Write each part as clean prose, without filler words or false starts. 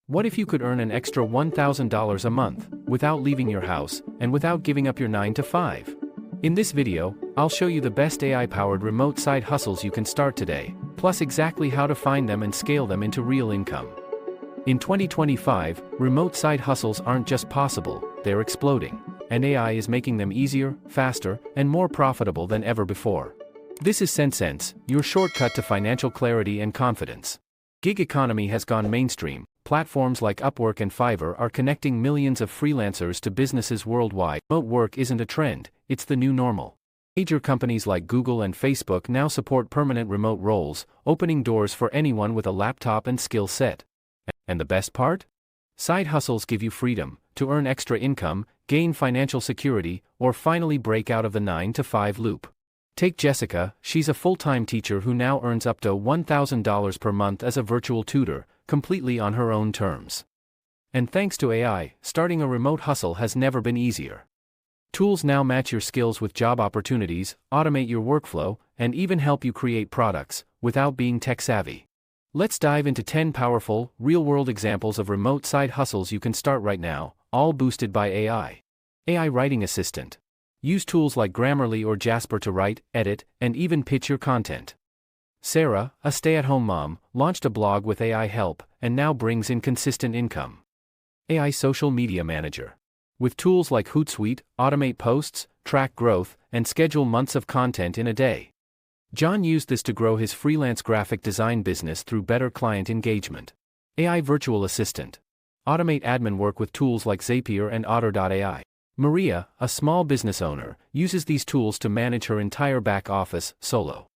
What if you could earn an extra $1,000 a month, without leaving your house, and without giving up your 9 to 5? In this video, I'll show you the best AI-powered remote side hustles you can start today, plus exactly how to find them and scale them into real income. In 2025, remote side hustles aren't just possible, they're exploding, and AI is making them easier, faster, and more profitable than ever before. This is CentSense, your shortcut to financial clarity and confidence. Gig economy has gone mainstream. Platforms like Upwork and Fiverr are connecting millions of freelancers to businesses worldwide. Remote work isn't a trend, it's the new normal. Major companies like Google and Facebook now support permanent remote roles, opening doors for anyone with a laptop and skill set. And the best part? Side hustles give you freedom to earn extra income, gain financial security, or finally break out of the 9 to 5 loop. Take Jessica, she's a full-time teacher who now earns up to $1,000 per month as a virtual tutor, completely on her own terms. And thanks to AI, starting a remote hustle has never been easier. Tools now match your skills with job opportunities, automate your workflow, and even help you create products, without being tech-savvy. Let's dive into 10 powerful, real-world examples of remote side hustles you can start right now, all boosted by AI. AI Writing Assistant. Use tools like Grammarly or Jasper to write, edit, and even pitch your content. Sarah, a stay-at-home mom, launched a blog with AI help, and now brings in consistent income. AI Social Media Manager. With tools like Hootsuite, automate posts, track growth, and schedule months of content in a day. John used this to grow his freelance graphic design business through better client engagement. AI Virtual Assistant. Automate admin work with tools like Zapier and Otter.ai. Maria, a small business owner, uses these tools to manage her entire back office, solo.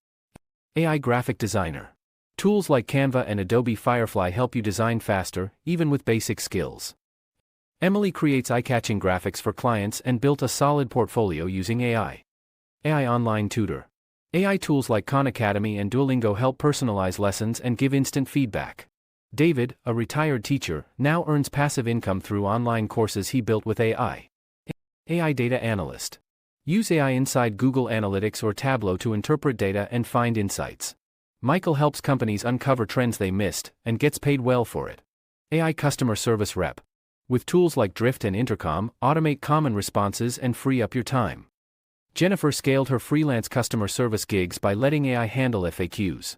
AI Graphic Designer. Tools like Canva and Adobe Firefly help you design faster, even with basic skills. Emily creates eye-catching graphics for clients and built a solid portfolio using AI. AI Online Tutor. AI tools like Khan Academy and Duolingo help personalize lessons and give instant feedback. David, a retired teacher, now earns passive income through online courses he built with AI. AI Data Analyst. Use AI inside Google Analytics or Tableau to interpret data and find insights. Michael helps companies uncover trends they missed, and gets paid well for it. AI Customer Service Rep. With tools like Drift and Intercom, automate common responses and free up your time. Jennifer scaled her freelance customer service gigs by letting AI handle FAQs.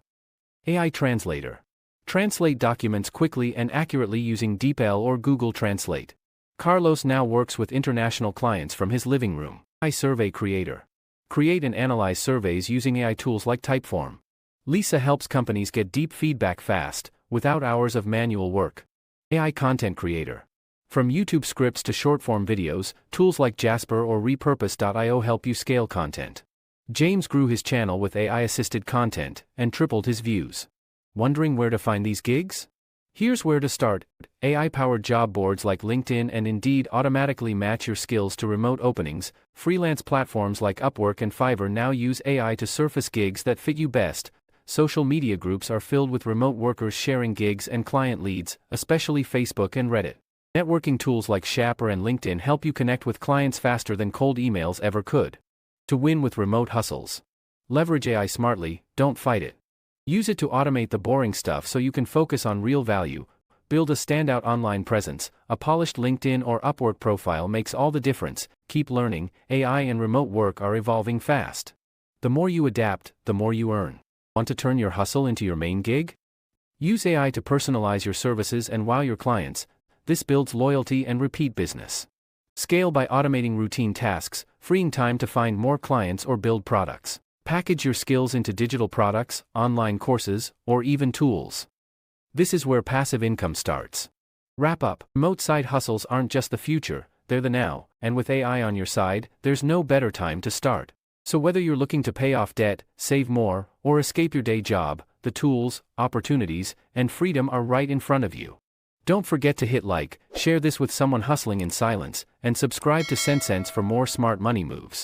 AI Translator. Translate documents quickly and accurately using DeepL or Google Translate. Carlos now works with international clients from his living room. AI Survey Creator. Create and analyze surveys using AI tools like Typeform. Lisa helps companies get deep feedback fast, without hours of manual work. AI Content Creator. From YouTube scripts to short-form videos, tools like Jasper or Repurpose.io help you scale content. James grew his channel with AI-assisted content, and tripled his views. Wondering where to find these gigs? Here's where to start. AI-powered job boards like LinkedIn and Indeed automatically match your skills to remote openings. Freelance platforms like Upwork and Fiverr now use AI to surface gigs that fit you best. Social media groups are filled with remote workers sharing gigs and client leads, especially Facebook and Reddit. Networking tools like Shapr and LinkedIn help you connect with clients faster than cold emails ever could. To win with remote hustles. Leverage AI smartly, don't fight it. Use it to automate the boring stuff so you can focus on real value. Build a standout online presence. A polished LinkedIn or Upwork profile makes all the difference. Keep learning. AI and remote work are evolving fast. The more you adapt, the more you earn. Want to turn your hustle into your main gig? Use AI to personalize your services and wow your clients. This builds loyalty and repeat business. Scale by automating routine tasks, freeing time to find more clients or build products. Package your skills into digital products, online courses, or even tools. This is where passive income starts. Wrap up. Remote side hustles aren't just the future, they're the now, and with AI on your side, there's no better time to start. So whether you're looking to pay off debt, save more, or escape your day job, the tools, opportunities, and freedom are right in front of you. Don't forget to hit like, share this with someone hustling in silence, and subscribe to CentSense for more smart money moves.